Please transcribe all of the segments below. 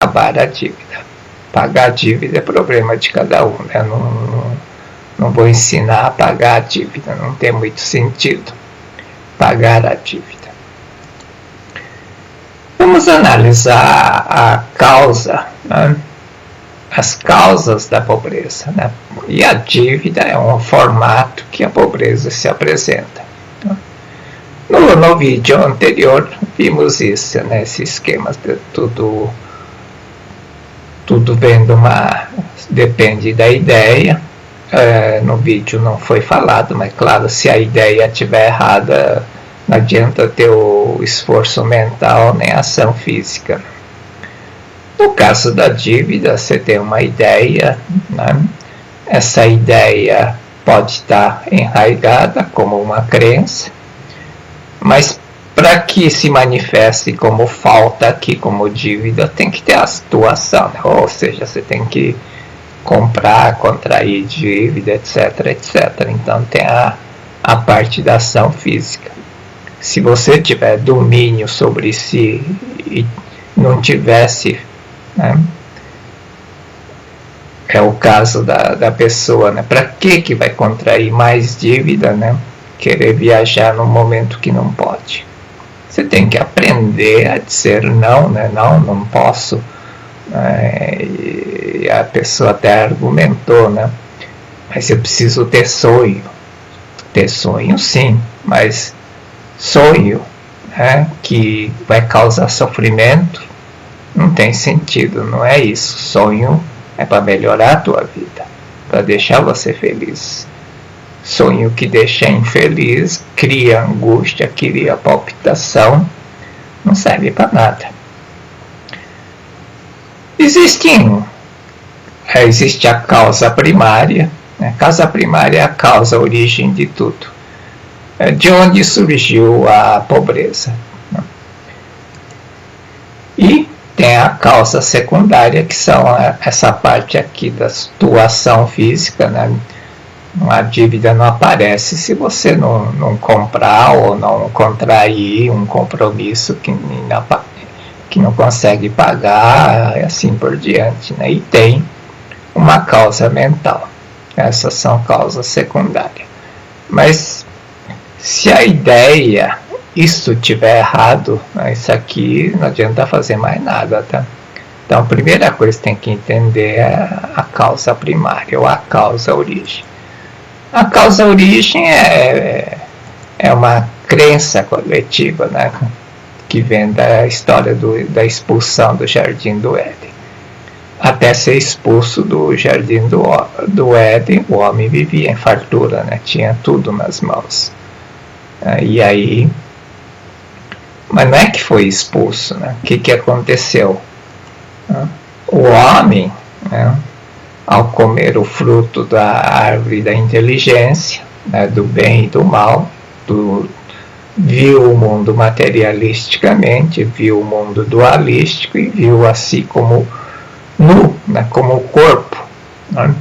acabar a dívida. Pagar a dívida é problema de cada um, né? Não vou ensinar a pagar a dívida, não tem muito sentido pagar a dívida. Vamos analisar a causa, né? As causas da pobreza, né? E a dívida é um formato que a pobreza se apresenta. No vídeo anterior vimos isso, né? Esse esquema de tudo vendo depende da ideia. No vídeo não foi falado, mas claro, se a ideia estiver errada, não adianta ter o esforço mental nem a ação física. No caso da dívida, você tem uma ideia, né? Essa ideia pode estar enraizada como uma crença, mas para que se manifeste como falta aqui, como dívida, tem que ter a situação, né? Ou seja, você tem que comprar, contrair dívida, etc, etc. Então tem a parte da ação física. Se você tiver domínio sobre si e não tivesse, né? É o caso da pessoa, né? Para que vai contrair mais dívida, né? Querer viajar num momento que não pode. Você tem que aprender a dizer não, né? Não posso. E a pessoa até argumentou, né? Mas eu preciso ter sonho. Ter sonho sim, mas sonho, né, que vai causar sofrimento, não tem sentido, não é isso. Sonho é para melhorar a tua vida, para deixar você feliz. Sonho que deixa infeliz, cria angústia, cria palpitação, não serve para nada. Existe a causa primária, né? A causa primária é a causa, a origem de tudo. De onde surgiu a pobreza. E tem a causa secundária, que são essa parte aqui da situação física, né? A dívida não aparece se você não comprar ou não contrair um compromisso que não consegue pagar, e assim por diante, né? E tem uma causa mental. Essas são causas secundárias. Mas se a ideia, isso estiver errado, né, isso aqui não adianta fazer mais nada, tá? Então a primeira coisa que tem que entender é a causa primária, ou a causa origem. A causa origem é uma crença coletiva, né, que vem da história da expulsão do Jardim do Éden. Até ser expulso do Jardim do Éden, o homem vivia em fartura, né, tinha tudo nas mãos. E aí, mas não é que foi expulso, né? O que aconteceu? O homem, né, ao comer o fruto da árvore da inteligência, né, do bem e do mal, viu o mundo materialisticamente, viu o mundo dualístico e viu a si como nu, né, como corpo, né?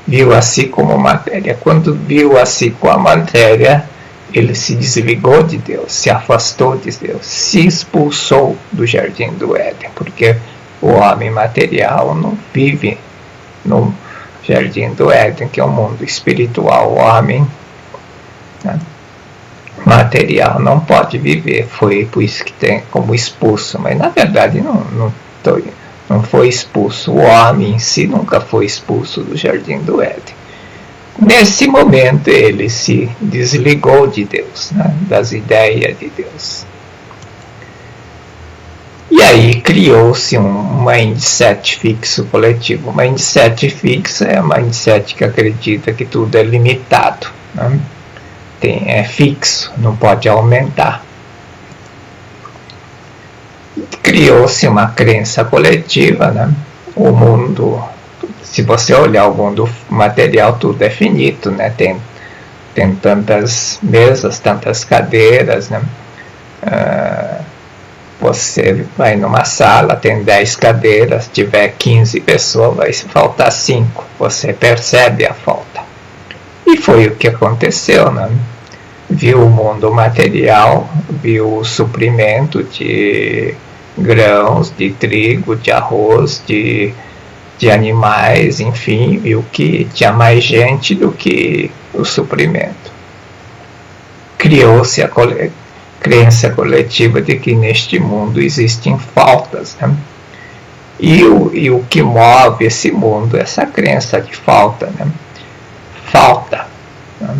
Viu a si como matéria. Quando viu a si com a matéria, ele se desligou de Deus, se afastou de Deus, se expulsou do Jardim do Éden, porque o homem material não vive no Jardim do Éden, que é o mundo espiritual. O homem, né, material não pode viver, foi por isso que tem como expulso, mas na verdade não foi expulso, o homem em si nunca foi expulso do Jardim do Éden. Nesse momento ele se desligou de Deus, né, das ideias de Deus. E aí criou-se um mindset fixo coletivo. O mindset fixo é um mindset que acredita que tudo é limitado, né? É fixo, não pode aumentar. Criou-se uma crença coletiva, né? O mundo, se você olhar o mundo material, tudo é finito, né? Tem tantas mesas, tantas cadeiras, né? Você vai numa sala, tem 10 cadeiras, tiver 15 pessoas, vai faltar 5. Você percebe a falta. E foi o que aconteceu, né? Viu o mundo material, viu o suprimento de grãos, de trigo, de arroz, de animais, enfim, viu que tinha mais gente do que o suprimento. Criou-se a crença coletiva de que neste mundo existem faltas, né? E o que move esse mundo é essa crença de falta, né? Falta. Né?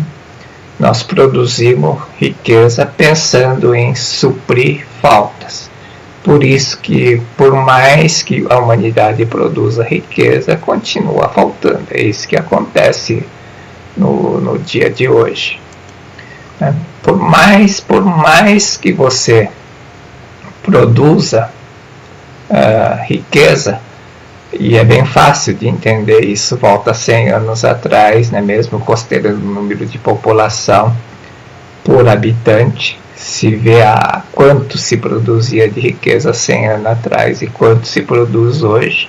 Nós produzimos riqueza pensando em suprir faltas. Por isso que, por mais que a humanidade produza riqueza, continua faltando. É isso que acontece no dia de hoje. Né? Por mais que você produza riqueza, e é bem fácil de entender isso, volta 100 anos atrás, né? Mesmo considerando o número de população por habitante, se vê quanto se produzia de riqueza 100 anos atrás e quanto se produz hoje,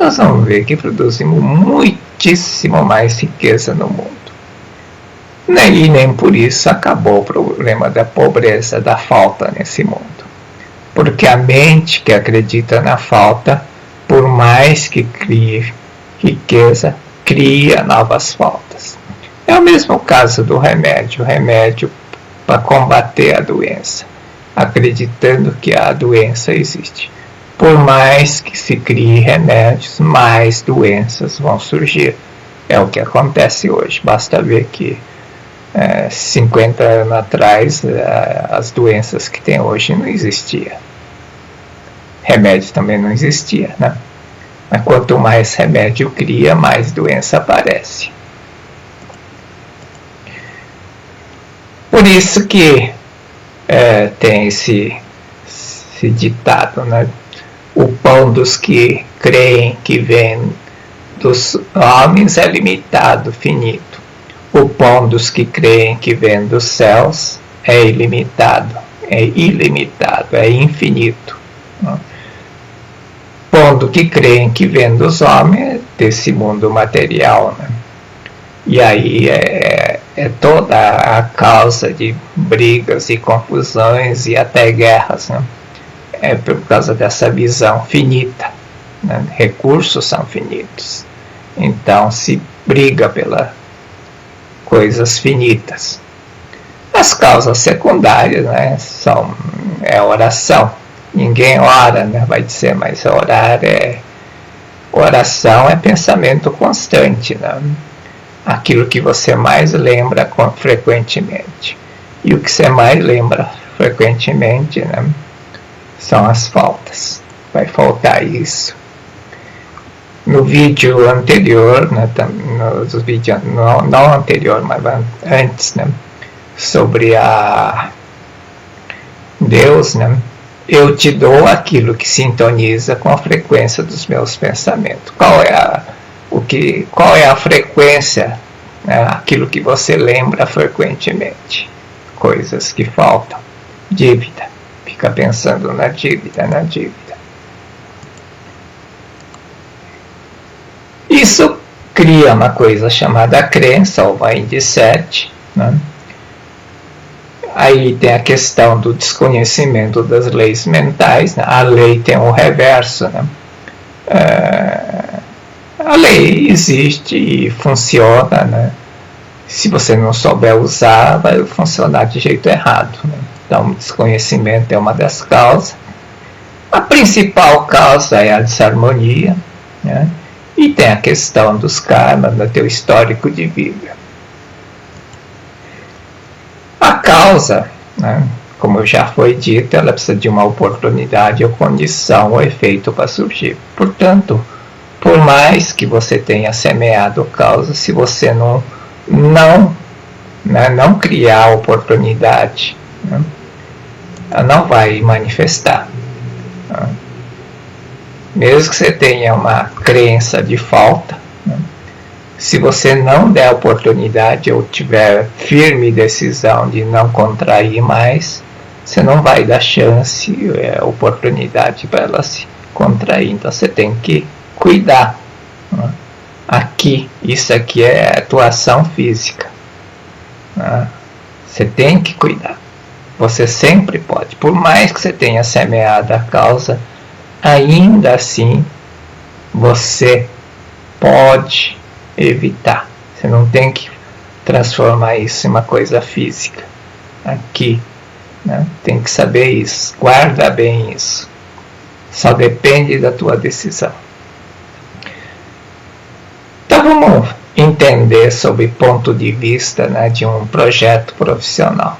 nós vamos ver que produzimos muitíssimo mais riqueza no mundo. E nem por isso acabou o problema da pobreza, da falta nesse mundo. Porque a mente que acredita na falta, por mais que crie riqueza, cria novas faltas. É o mesmo caso do remédio. O remédio para combater a doença, acreditando que a doença existe. Por mais que se crie remédios, mais doenças vão surgir. É o que acontece hoje. Basta ver que 50 anos atrás as doenças que tem hoje não existiam. Remédio também não existia, né? Mas quanto mais remédio cria, mais doença aparece. Por isso que tem esse ditado, né? O pão dos que creem que vem dos homens é limitado, finito. O pão dos que creem que vem dos céus é ilimitado, é infinito. O pão do que creem que vem dos homens, desse mundo material, né? E aí é toda a causa de brigas e confusões e até guerras, né? É por causa dessa visão finita, né? Recursos são finitos, então se briga pelas coisas finitas. As causas secundárias, né, é oração. Ninguém ora, né, vai dizer, mas orar oração é pensamento constante, né? Aquilo que você mais lembra frequentemente. E o que você mais lembra frequentemente, né, são as faltas. Vai faltar isso. No vídeo anterior, né, não anterior, mas antes, né, sobre Deus, né, eu te dou aquilo que sintoniza com a frequência dos meus pensamentos. Qual é a frequência, né, aquilo que você lembra frequentemente? Coisas que faltam. Dívida. Fica pensando na dívida, na dívida. Isso cria uma coisa chamada crença, ou mindset, né? Aí tem a questão do desconhecimento das leis mentais, né? A lei tem o reverso, né? A lei existe e funciona, né? Se você não souber usar, vai funcionar de jeito errado, né? Então, o desconhecimento é uma das causas. A principal causa é a desarmonia, né? E tem a questão dos karmas, do teu histórico de vida. A causa, né, como já foi dito, ela precisa de uma oportunidade ou condição ou efeito para surgir. Portanto, por mais que você tenha semeado causa, se você não criar a oportunidade, né, ela não vai manifestar. Né? Mesmo que você tenha uma crença de falta, né, se você não der oportunidade ou tiver firme decisão de não contrair mais, você não vai dar chance, oportunidade para ela se contrair. Então você tem que cuidar. Né? Isso aqui é atuação física. Né? Você tem que cuidar. Você sempre pode. Por mais que você tenha semeado a causa, ainda assim você pode evitar. Você não tem que transformar isso em uma coisa física. Aqui, né? Tem que saber isso. Guarda bem isso. Só depende da tua decisão. Então vamos entender sobre o ponto de vista, né, de um projeto profissional.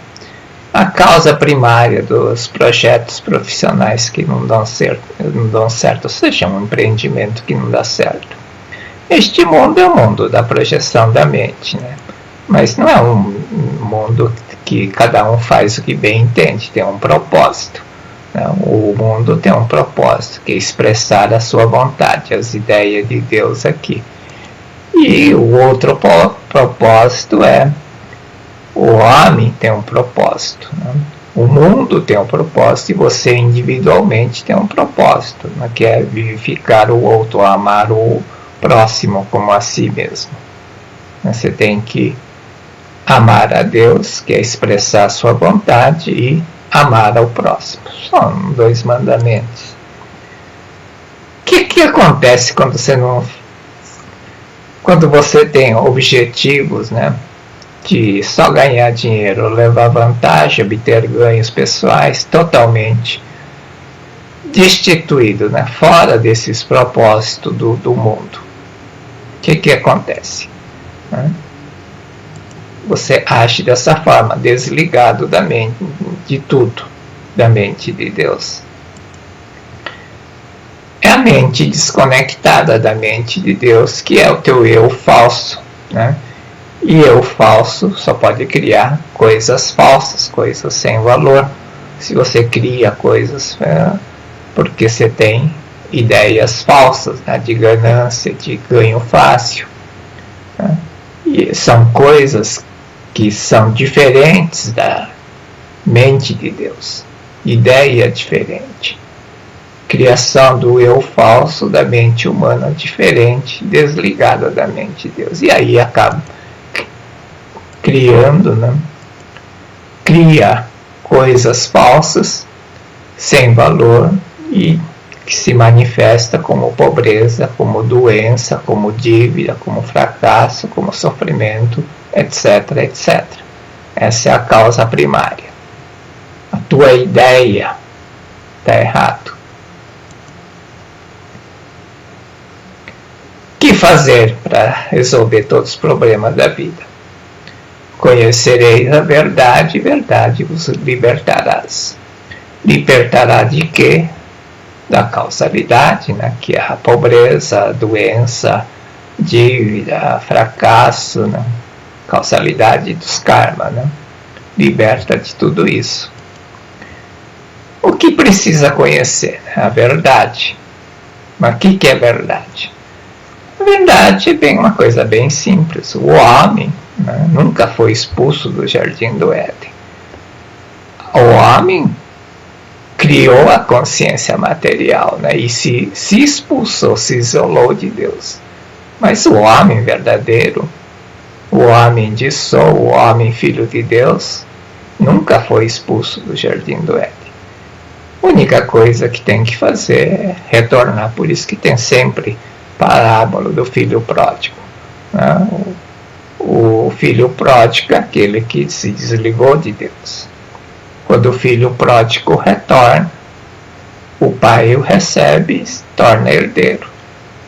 A causa primária dos projetos profissionais que não dão certo, ou seja, um empreendimento que não dá certo. Este mundo é o mundo da projeção da mente, né? Mas não é um mundo que cada um faz o que bem entende, tem um propósito. Né? O mundo tem um propósito, que é expressar a sua vontade, as ideias de Deus aqui. E o outro propósito é o homem tem um propósito, né? O mundo tem um propósito e você individualmente tem um propósito, né? Que é vivificar o outro, amar o próximo como a si mesmo. Você tem que amar a Deus, que é expressar a sua vontade, e amar ao próximo. São 2 mandamentos. O que acontece quando você tem objetivos, né, de só ganhar dinheiro, levar vantagem, obter ganhos pessoais, totalmente destituído, né, fora desses propósitos do mundo? O que acontece? Né? Você age dessa forma, desligado da mente, de tudo, da mente de Deus. É a mente desconectada da mente de Deus, que é o teu eu falso, né? E eu falso só pode criar coisas falsas, coisas sem valor. Se você cria coisas porque você tem ideias falsas, né, de ganância, de ganho fácil, né? E são coisas que são diferentes da mente de Deus. Ideia diferente. Criação do eu falso da mente humana diferente, desligada da mente de Deus. E aí acaba criando, né? Cria coisas falsas, sem valor, e que se manifesta como pobreza, como doença, como dívida, como fracasso, como sofrimento, etc, etc. Essa é a causa primária. A tua ideia está errado. O que fazer para resolver todos os problemas da vida? Conhecereis a verdade, e verdade vos libertarás. Libertará de quê? Da causalidade, né? Que é a pobreza, a doença, dívida, fracasso, né? Causalidade dos karma, né? Liberta de tudo isso. O que precisa conhecer? A verdade. Mas o que é verdade? A verdade é bem uma coisa bem simples. O homem, né, nunca foi expulso do Jardim do Éden. O homem criou a consciência material, né, e se expulsou, se isolou de Deus. Mas o homem verdadeiro, o homem de sol, o homem filho de Deus, nunca foi expulso do Jardim do Éden. A única coisa que tem que fazer é retornar. Por isso que tem sempre parábola do filho pródigo. Né? O filho pródigo é aquele que se desligou de Deus. Quando o filho pródigo retorna, o pai o recebe e se torna herdeiro.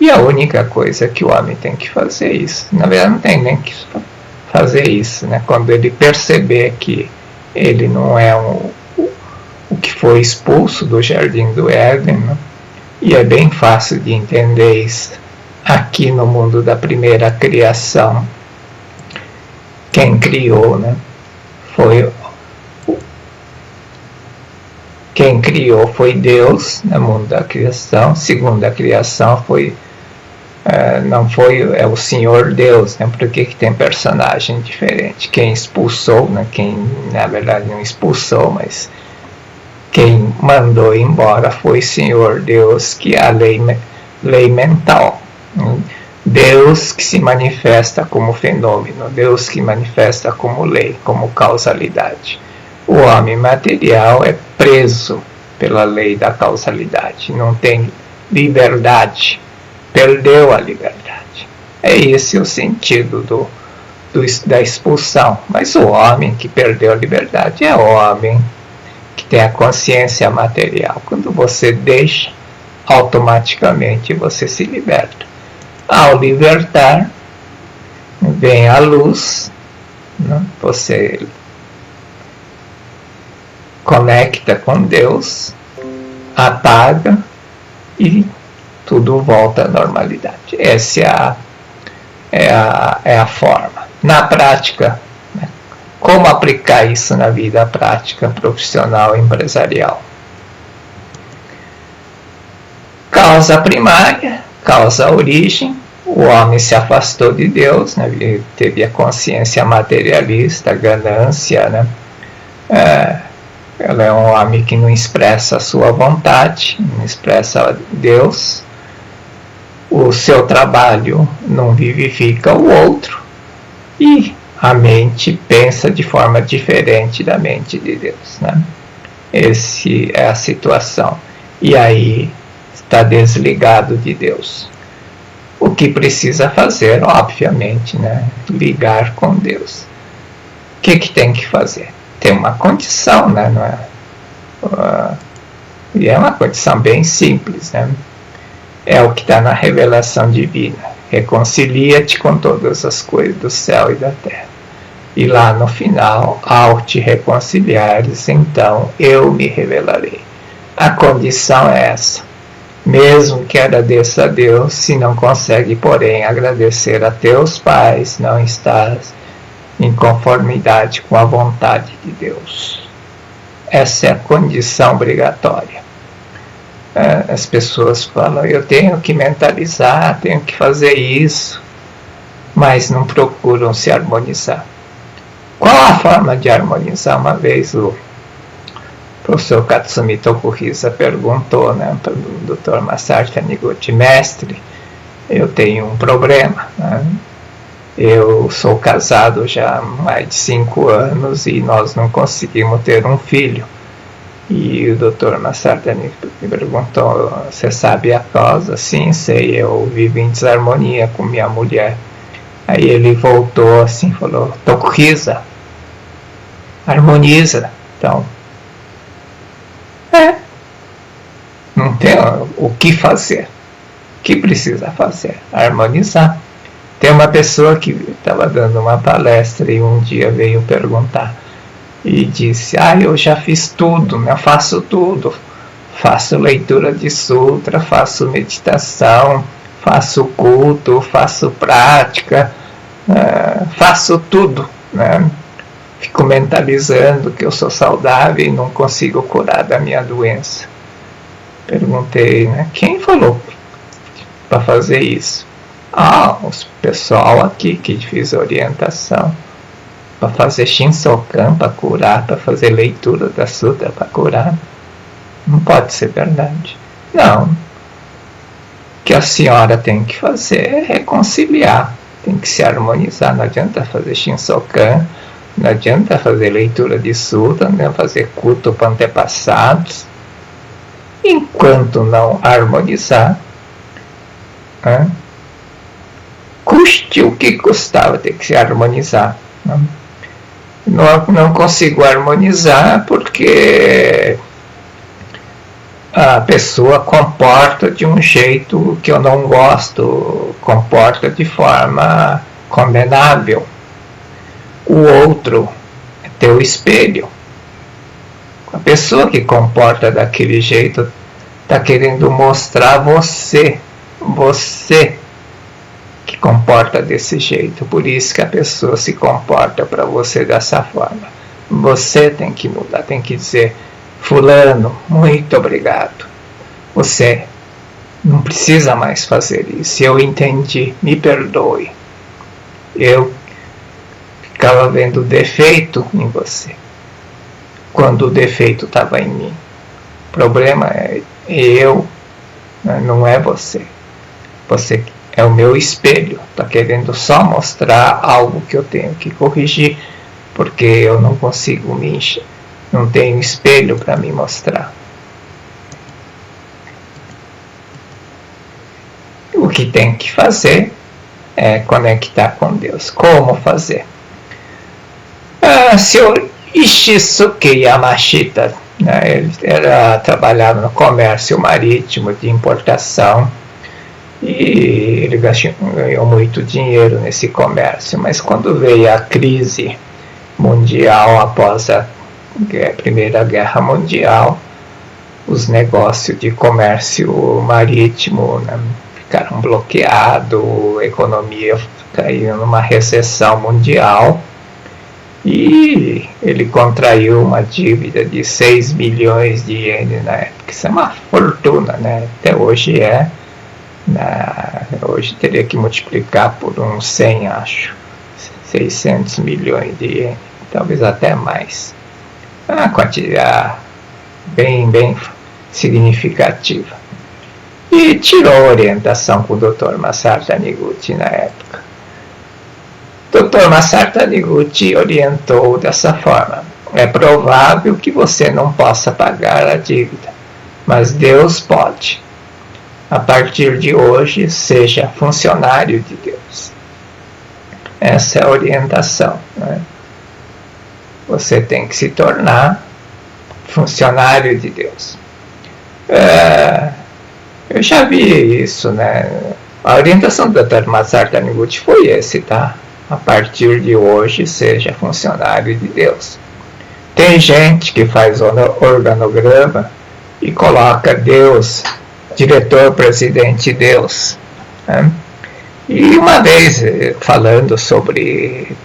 E a única coisa que o homem tem que fazer é isso. Na verdade, não tem nem que fazer isso. Né? Quando ele perceber que ele não é o que foi expulso do Jardim do Éden, né? E é bem fácil de entender isso. Aqui no mundo da primeira criação, quem criou, né? Quem criou foi Deus, no mundo da criação. Segunda criação é o Senhor Deus, né? Porque que tem personagem diferente. Quem expulsou, né? Quem na verdade não expulsou, mas quem mandou embora foi Senhor Deus, que é a lei mental. Deus que se manifesta como fenômeno, Deus que manifesta como lei, como causalidade. O homem material é preso pela lei da causalidade, não tem liberdade, perdeu a liberdade. É esse o sentido da expulsão. Mas o homem que perdeu a liberdade é o homem que tem a consciência material. Quando você deixa, automaticamente você se liberta. Ao libertar, vem a luz, né? Você conecta com Deus, apaga e tudo volta à normalidade. Essa é a forma. Na prática, né? Como aplicar isso na vida prática, profissional e empresarial? Causa primária, causa origem. O homem se afastou de Deus, né? Ele teve a consciência materialista, a ganância, né? Ela é um homem que não expressa a sua vontade, não expressa Deus. O seu trabalho não vivifica o outro. E a mente pensa de forma diferente da mente de Deus, né? Essa é a situação. E aí está desligado de Deus. O que precisa fazer, obviamente, né? Ligar com Deus. O que tem que fazer? Tem uma condição, né? Não é? E é uma condição bem simples, né? É o que está na revelação divina. Reconcilia-te com todas as coisas do céu e da terra. E lá no final, ao te reconciliares, então eu me revelarei. A condição é essa. Mesmo que agradeça a Deus, se não consegue, porém, agradecer a teus pais, não estás em conformidade com a vontade de Deus. Essa é a condição obrigatória. As pessoas falam, eu tenho que mentalizar, tenho que fazer isso, mas não procuram se harmonizar. Qual a forma de harmonizar? Uma vez o professor Katsumi Tokuhisa perguntou, né, para o Dr. Masashi Taniguchi, mestre, eu tenho um problema, né? Eu sou casado já há mais de 5 anos e nós não conseguimos ter um filho. E o Dr. Masashi Taniguchi me perguntou, você sabe a causa? Sim, sei, eu vivo em desarmonia com minha mulher. Aí ele voltou assim, falou, Tokuhisa, harmoniza. Então, não tem o que fazer. O que precisa fazer? Harmonizar. Tem uma pessoa que estava dando uma palestra e um dia veio perguntar e disse, eu já fiz tudo, né? Eu faço tudo. Faço leitura de sutra, faço meditação, faço culto, faço prática, faço tudo, né? Fico mentalizando que eu sou saudável e não consigo curar da minha doença. Perguntei, né, quem falou para fazer isso? O pessoal aqui que fez orientação para fazer Shinsokan, para curar, para fazer leitura da sutra, para curar. Não pode ser verdade. Não. O que a senhora tem que fazer é reconciliar, tem que se harmonizar. Não adianta fazer Shinsokan, não adianta fazer leitura de sutra, não adianta fazer culto para antepassados. Enquanto não harmonizar, custe o que custava, ter que se harmonizar. Não consigo harmonizar porque a pessoa comporta de um jeito que eu não gosto, comporta de forma condenável. O outro é teu espelho. A pessoa que comporta daquele jeito está querendo mostrar você que comporta desse jeito. Por isso que a pessoa se comporta para você dessa forma. Você tem que mudar, tem que dizer, fulano, muito obrigado. Você não precisa mais fazer isso. Eu entendi, me perdoe. Eu ficava vendo defeito em você, quando o defeito estava em mim. O problema é eu, não é você. Você é o meu espelho, está querendo só mostrar algo que eu tenho que corrigir, porque eu não consigo não tenho espelho para me mostrar. O que tem que fazer é conectar com Deus. Como fazer? Senhor Ishisuke Yamashita, né, ele trabalhava no comércio marítimo de importação e ele ganhou muito dinheiro nesse comércio, mas quando veio a crise mundial após a Primeira Guerra Mundial, os negócios de comércio marítimo, né, ficaram bloqueados, a economia caiu numa recessão mundial e ele contraiu uma dívida de 6 milhões de ienes na época. Isso é uma fortuna, né? Até hoje é. Hoje teria que multiplicar por uns 100, acho. 600 milhões de ienes, talvez até mais. É uma quantidade bem significativa. E tirou a orientação com o Dr. Masaru Taniguchi na época. Dr. Masaru Taniguchi orientou dessa forma: é provável que você não possa pagar a dívida, mas Deus pode. A partir de hoje, seja funcionário de Deus. Essa é a orientação, né? Você tem que se tornar funcionário de Deus. Eu já vi isso, né? A orientação do Dr. Masaru Taniguchi foi esse, tá? A partir de hoje, seja funcionário de Deus. Tem gente que faz organograma e coloca Deus, diretor, presidente, Deus, né? E uma vez, falando sobre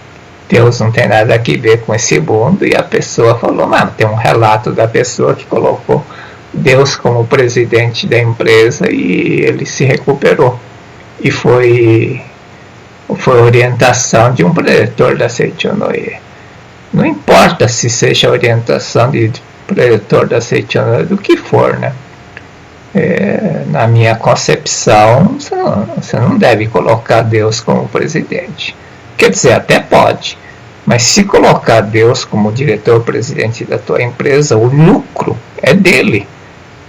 Deus não tem nada a ver com esse mundo, e a pessoa falou, mano, tem um relato da pessoa que colocou Deus como presidente da empresa e ele se recuperou. E foi orientação de um preletor da Seichonoye. Não importa se seja orientação de preletor da Seichonoye, do que for, né? Na minha concepção, você não deve colocar Deus como presidente. Quer dizer, até pode, mas se colocar Deus como diretor-presidente da tua empresa, o lucro é dele,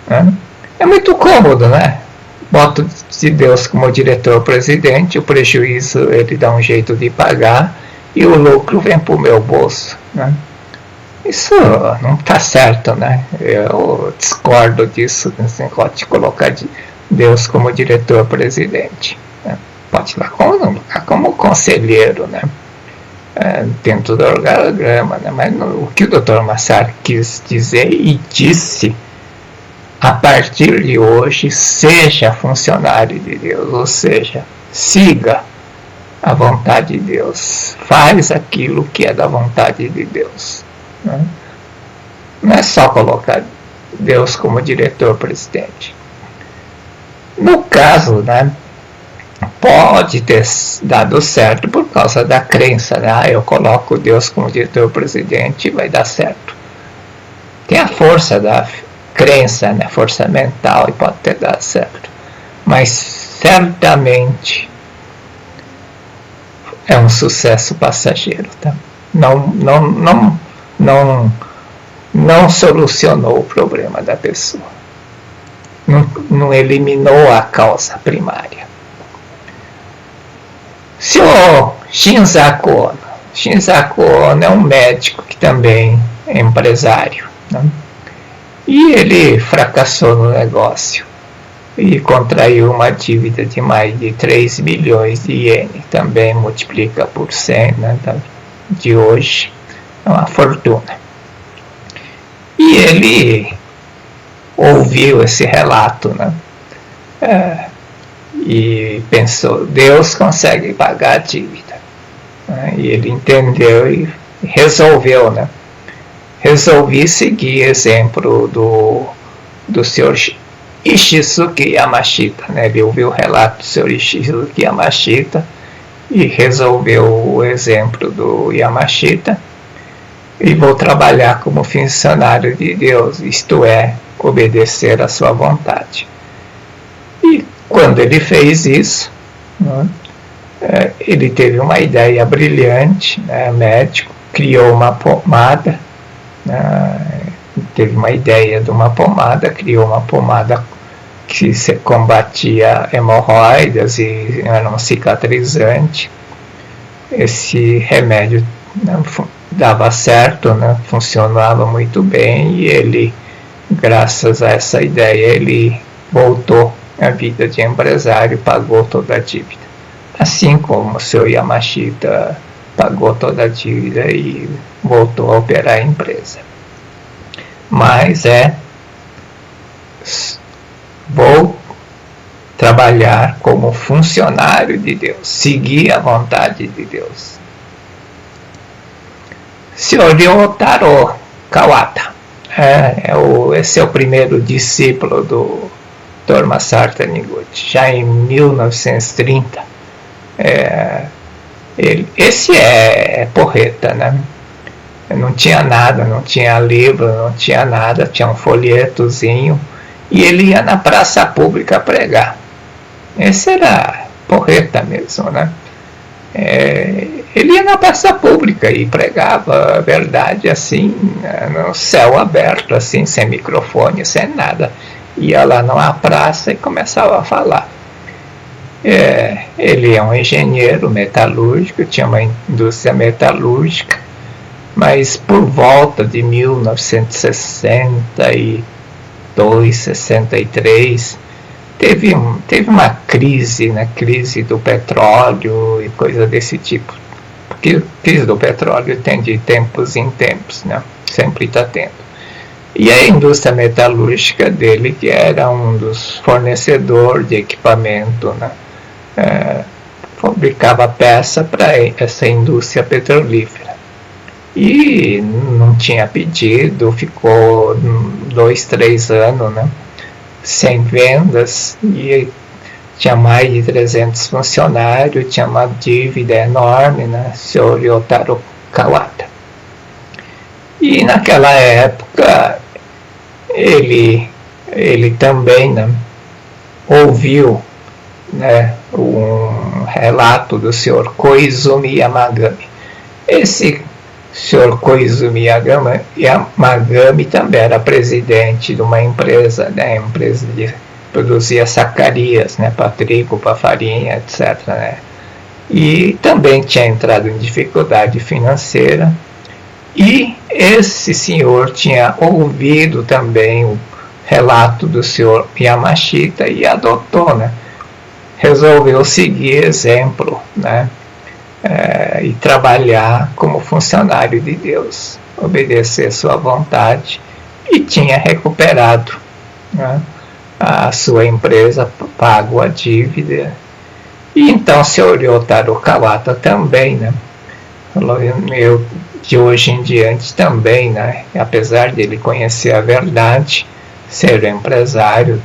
né? É muito cômodo, né? Boto de Deus como diretor-presidente, o prejuízo ele dá um jeito de pagar e o lucro vem para o meu bolso, né? Isso não está certo, né? Eu discordo disso, nesse negócio de colocar Deus como diretor-presidente, né? Pode ir lá como conselheiro, né? Dentro do organograma, né? Mas o que o Dr. Masaru quis dizer e disse: a partir de hoje, seja funcionário de Deus, ou seja, siga a vontade de Deus, faz aquilo que é da vontade de Deus, né? Não é só colocar Deus como diretor-presidente. No caso, né, pode ter dado certo por causa da crença, né? Eu coloco Deus como diretor-presidente e vai dar certo. Tem a força da crença, né? Força mental, e pode ter dado certo. Mas certamente é um sucesso passageiro, tá? Não solucionou o problema da pessoa. Não eliminou a causa primária. Senhor Shinzaku Ono. Shinzaku Ono é um médico que também é empresário, né? E ele fracassou no negócio e contraiu uma dívida de mais de 3 milhões de ienes. Também multiplica por 100, né, de hoje. É uma fortuna. E ele ouviu esse relato, né? E pensou, Deus consegue pagar a dívida, né? E ele entendeu e resolveu, né? Resolvi seguir exemplo do Sr. Ishisuke Yamashita, né? Ele ouviu o relato do Sr. Ishisuke Yamashita e resolveu o exemplo do Yamashita e vou trabalhar como funcionário de Deus, isto é, obedecer à sua vontade. E quando ele fez isso, né, ele teve uma ideia brilhante, né, médico, criou uma pomada, Teve uma ideia de uma pomada, criou uma pomada que combatia hemorroidas e era um cicatrizante. Esse remédio dava certo, funcionava muito bem, e ele, graças a essa ideia, ele voltou à vida de empresário, pagou toda a dívida. Assim como o seu Yamashita pagou toda a dívida e voltou a operar a empresa. Mas vou trabalhar como funcionário de Deus, seguir a vontade de Deus. Senhor Ryotaro Kawata, esse é o primeiro discípulo do Dharma Sarta Niguchi, já em 1930. Esse é porreta, não tinha nada, não tinha livro, não tinha nada, tinha um folhetozinho, e ele ia na praça pública pregar. Esse era porreta mesmo, ele ia na praça pública e pregava a verdade assim, no céu aberto, assim, sem microfone, sem nada. Ia lá numa praça e começava a falar. Ele é um engenheiro metalúrgico, tinha uma indústria metalúrgica, mas por volta de 1962, 63, teve uma crise, crise do petróleo e coisa desse tipo. Porque crise do petróleo tem de tempos em tempos, sempre está tendo. E a indústria metalúrgica dele, que era um dos fornecedores de equipamento, fabricava peça para essa indústria petrolífera. E não tinha pedido, ficou 2, 3 anos, sem vendas, e tinha mais de 300 funcionários, tinha uma dívida enorme, Senhor Ryotaro Kawata. E naquela época ele também ouviu um relato do Sr. Koizumi Yamagami. Esse Sr. Koizumi Yamagami também era presidente de uma empresa, empresa de produzia sacarias, para trigo, para farinha, etc. E também tinha entrado em dificuldade financeira. E esse senhor tinha ouvido também o relato do senhor Yamashita e adotou, resolveu seguir exemplo, e trabalhar como funcionário de Deus, obedecer sua vontade, e tinha recuperado a sua empresa, pago a dívida. E então o senhor Ryotaro Kawata também, eu de hoje em diante também, apesar de ele conhecer a verdade, ser empresário,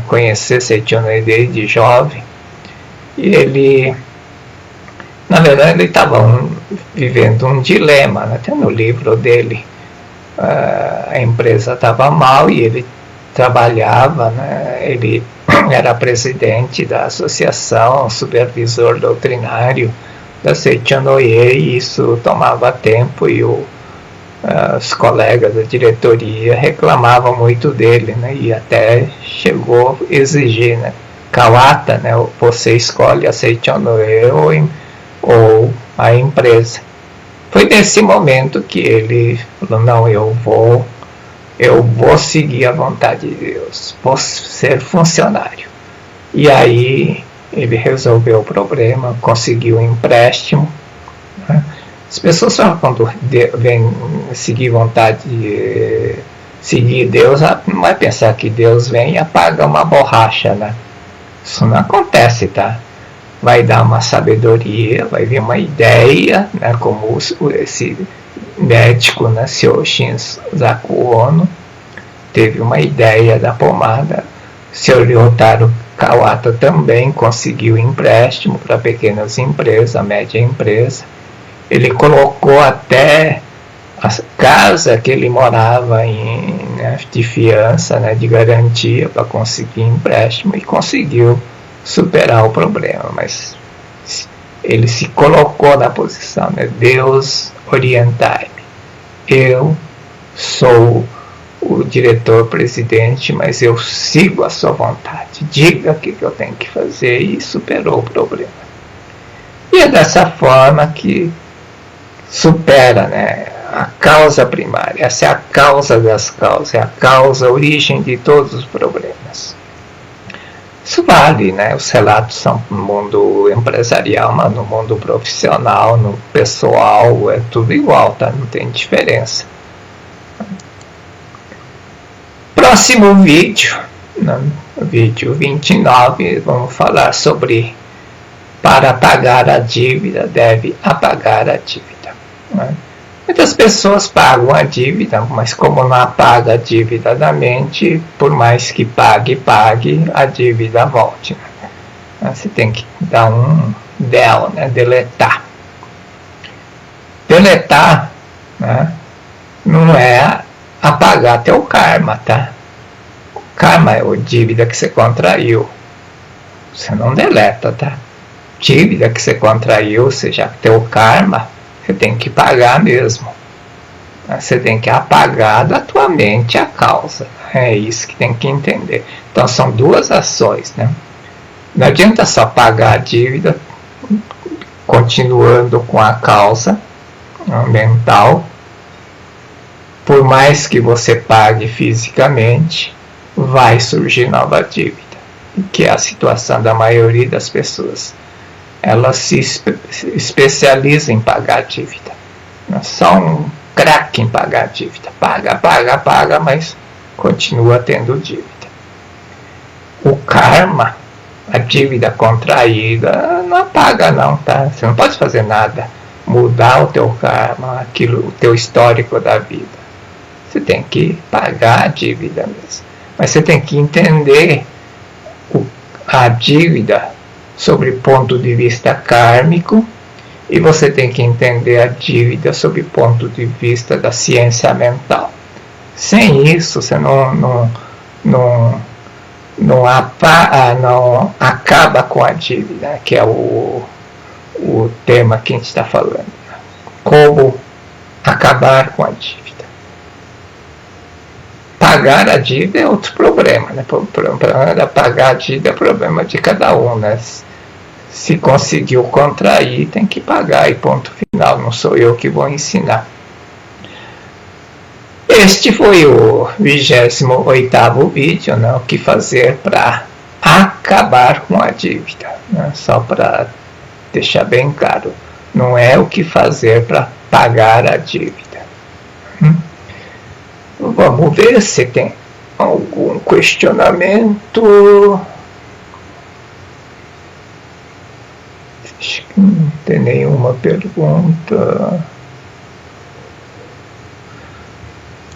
conhecer Seichono desde jovem, e ele, na verdade, ele estava vivendo um dilema, até no livro dele, a empresa estava mal e ele trabalhava, ele era presidente da associação, supervisor doutrinário da Seichono-e, e isso tomava tempo, e os colegas da diretoria reclamavam muito dele, e até chegou a exigir, Kawata, você escolhe a Seichono-e ou a empresa. Foi nesse momento que ele falou, não, eu vou seguir a vontade de Deus, vou ser funcionário. E aí ele resolveu o problema, conseguiu um empréstimo. As pessoas só quando vêm seguir vontade de seguir Deus, não vai pensar que Deus vem e apaga uma borracha, Isso não acontece, Vai dar uma sabedoria, vai vir uma ideia, como esse médico, Seoshin Zaku Ono, teve uma ideia da pomada. O Sr. Ryotaro Kawata também conseguiu empréstimo para pequenas empresas, média empresa. Ele colocou até a casa que ele morava de fiança, de garantia, para conseguir empréstimo, e conseguiu superar o problema. Mas ele se colocou na posição, Deus orientai-me, eu sou o diretor-presidente, mas eu sigo a sua vontade. Diga o que eu tenho que fazer, e superou o problema. E é dessa forma que supera, né, a causa primária. Essa é a causa das causas, é a causa, a origem de todos os problemas. Isso vale, né? Os relatos são no mundo empresarial, mas no mundo profissional, no pessoal, é tudo igual, tá? Não tem diferença. Próximo vídeo, né? Vídeo 29, vamos falar sobre para pagar a dívida, deve apagar a dívida. Né? Muitas pessoas pagam a dívida, mas como não apaga a dívida da mente, por mais que pague, a dívida volte. Né? Você tem que dar um del, né? Deletar. Deletar, né? Não é apagar teu karma, tá? O karma é a dívida que você contraiu. Você não deleta, tá? Dívida que você contraiu, ou seja, teu karma, você tem que pagar mesmo. Você tem que apagar da tua mente a causa. É isso que tem que entender. Então são duas ações, né? Não adianta só pagar a dívida continuando com a causa mental. Por mais que você pague fisicamente, vai surgir nova dívida. Que é a situação da maioria das pessoas. Elas se especializam em pagar dívida. São craque em pagar dívida. Paga, mas continua tendo dívida. O karma, a dívida contraída, não apaga não, tá? Você não pode fazer nada. Mudar o teu karma, o teu histórico da vida. Você tem que pagar a dívida mesmo. Mas você tem que entender a dívida sobre o ponto de vista kármico, e você tem que entender a dívida sob o ponto de vista da ciência mental. Sem isso, você não acaba com a dívida, que é o tema que a gente está falando. Como acabar com a dívida. Pagar a dívida é outro problema, né? O problema da pagar a dívida é problema de cada um, né? Se conseguiu contrair, tem que pagar, e ponto final. Não sou eu que vou ensinar. Este foi o 28º vídeo, né? O que fazer para acabar com a dívida, né? Só para deixar bem claro, não é o que fazer para pagar a dívida. Vamos ver se tem algum questionamento. Acho que não tem nenhuma pergunta.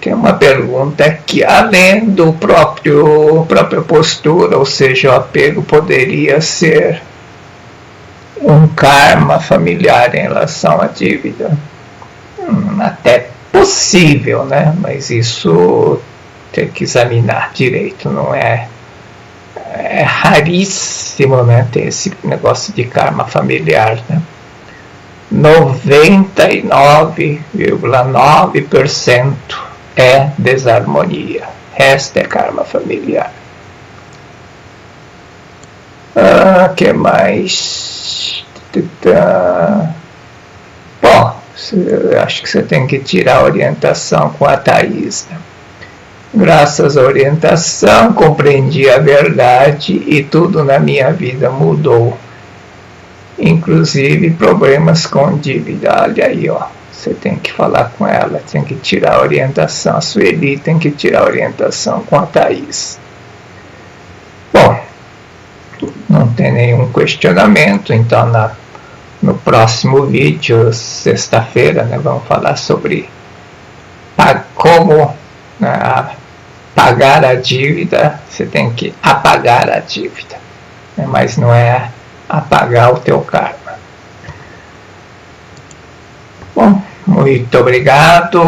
Tem uma pergunta aqui. Além do própria postura, ou seja, o apego poderia ser um karma familiar em relação à dívida? Até possível, né? Mas isso tem que examinar direito, não é? É raríssimo, né? Ter esse negócio de karma familiar, né? 99,9% é desarmonia, resto é karma familiar. Que mais? Bom, acho que você tem que tirar a orientação com a Thaís, né? Graças à orientação, compreendi a verdade e tudo na minha vida mudou. Inclusive problemas com dívida. Olha aí, ó. Você tem que falar com ela, tem que tirar a orientação. A Sueli tem que tirar a orientação com a Thaís. Bom, não tem nenhum questionamento, então no próximo vídeo, sexta-feira, né, vamos falar sobre como pagar a dívida. Você tem que apagar a dívida, né, mas não é apagar o teu karma. Bom, muito obrigado.